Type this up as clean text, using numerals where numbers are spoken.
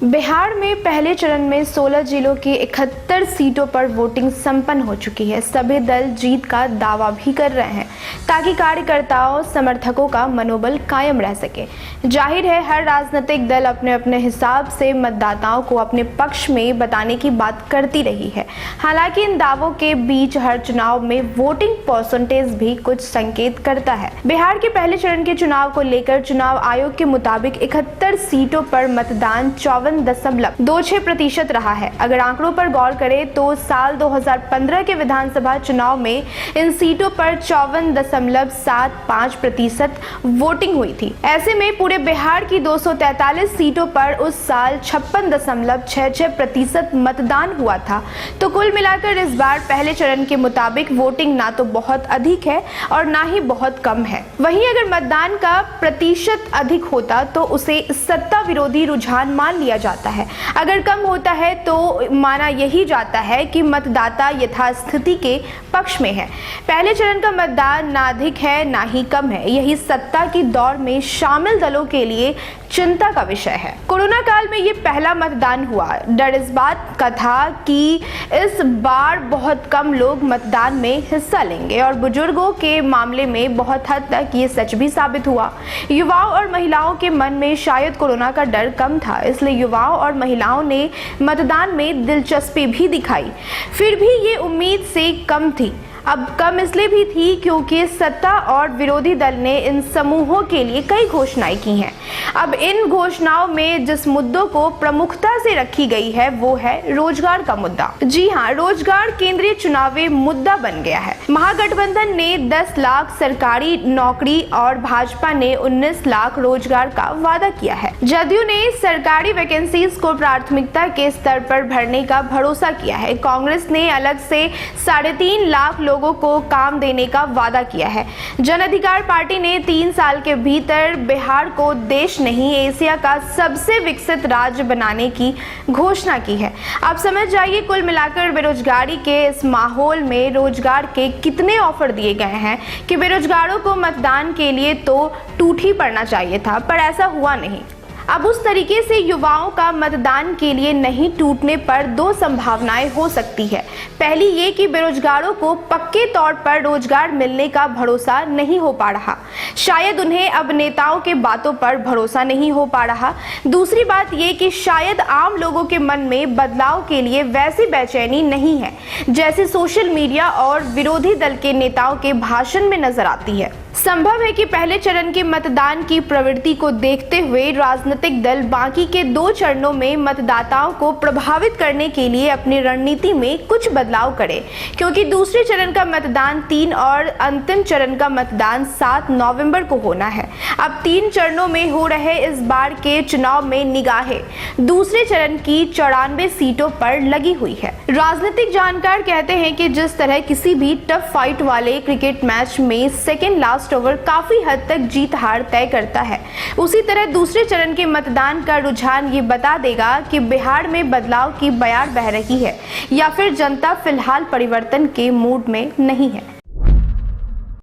बिहार में पहले चरण में 16 जिलों की 71 सीटों पर वोटिंग संपन्न हो चुकी है। सभी दल जीत का दावा भी कर रहे हैं ताकि कार्यकर्ताओं समर्थकों का मनोबल कायम रह सके। जाहिर है हर राजनीतिक दल अपने अपने हिसाब से मतदाताओं को अपने पक्ष में बताने की बात करती रही है। हालांकि इन दावों के बीच हर चुनाव में वोटिंग परसेंटेज भी कुछ संकेत करता है। बिहार के पहले चरण के चुनाव को लेकर चुनाव आयोग के मुताबिक 71 सीटों पर मतदान 54.26% रहा है। अगर आंकड़ों पर गौर करें तो साल 2015 के विधानसभा चुनाव में इन सीटों पर 54.75% वोटिंग हुई थी। ऐसे में पूरे बिहार की 243 सीटों पर उस साल 56.66% मतदान हुआ था। तो कुल मिलाकर इस बार पहले चरण के मुताबिक वोटिंग ना तो बहुत अधिक है और ना ही बहुत कम है। वहीं अगर मतदान का प्रतिशत अधिक होता तो उसे सत्ता विरोधी रुझान मान लिया जाता है। अगर कम होता है तो माना यही जाता है कि मतदाता यथास्थिति के पक्ष में है। पहले चरण का मतदान ना अधिक है ना ही कम है। यही सत्ता की दौड़ में शामिल दलों के लिए चिंता का विषय है। कोरोना काल में ये पहला मतदान हुआ। डर इस बात का था कि इस बार बहुत कम लोग मतदान में हिस्सा लेंगे और बुजुर्गों के मामले में बहुत हद तक ये सच भी साबित हुआ। युवाओं और महिलाओं के मन में शायद कोरोना का डर कम था, इसलिए युवाओं और महिलाओं ने मतदान में दिलचस्पी भी दिखाई। फिर भी ये उम्मीद से कम थी। अब कम इसलिए भी थी क्योंकि सत्ता और विरोधी दल ने इन समूहों के लिए कई घोषणाएं की हैं। अब इन घोषणाओं में जिस मुद्दों को प्रमुखता से रखी गई है वो है रोजगार का मुद्दा। जी हाँ, रोजगार केंद्रीय चुनावी मुद्दा बन गया है। महागठबंधन ने 10 लाख सरकारी नौकरी और भाजपा ने 19 लाख रोजगार का वादा किया है। जदयू ने सरकारी वैकेंसीज को प्राथमिकता के स्तर पर भरने का भरोसा किया है। कांग्रेस ने अलग से 3.5 लाख लोगों को काम देने का वादा किया है। जन अधिकार पार्टी ने 3 साल के भीतर बिहार को देश नहीं एशिया का सबसे विकसित राज्य बनाने की घोषणा की है। आप समझ जाइए कुल मिलाकर बेरोजगारी के इस माहौल में रोजगार के कितने ऑफर दिए गए हैं कि बेरोजगारों को मतदान के लिए तो टूट ही पड़ना चाहिए था, पर ऐसा हुआ नहीं। अब उस तरीके से युवाओं का मतदान के लिए नहीं टूटने पर 2 संभावनाएं हो सकती है। पहली ये कि बेरोजगारों को पक्के तौर पर रोजगार मिलने का भरोसा नहीं हो पा रहा, शायद उन्हें अब नेताओं के बातों पर भरोसा नहीं हो पा रहा। दूसरी बात ये कि शायद आम लोगों के मन में बदलाव के लिए वैसी बेचैनी नहीं है जैसे सोशल मीडिया और विरोधी दल के नेताओं के भाषण में नजर आती है। संभव है कि पहले चरण के मतदान की प्रवृत्ति को देखते हुए राजनीतिक दल बाकी के 2 चरणों में मतदाताओं को प्रभावित करने के लिए अपनी रणनीति में कुछ बदलाव करें, क्योंकि दूसरे चरण का मतदान 3 और अंतिम चरण का मतदान 7 नवंबर को होना है। अब 3 चरणों में हो रहे इस बार के चुनाव में निगाहें दूसरे चरण की 94 सीटों पर लगी हुई है। राजनीतिक जानकार कहते हैं कि जिस तरह किसी भी टफ फाइट वाले क्रिकेट मैच में सेकेंड लास्ट ओवर काफी हद तक जीत हार तय करता है, उसी तरह दूसरे चरण के मतदान का रुझान ये बता देगा कि बिहार में बदलाव की बयार बह रही है या फिर जनता फिलहाल परिवर्तन के मूड में नहीं है।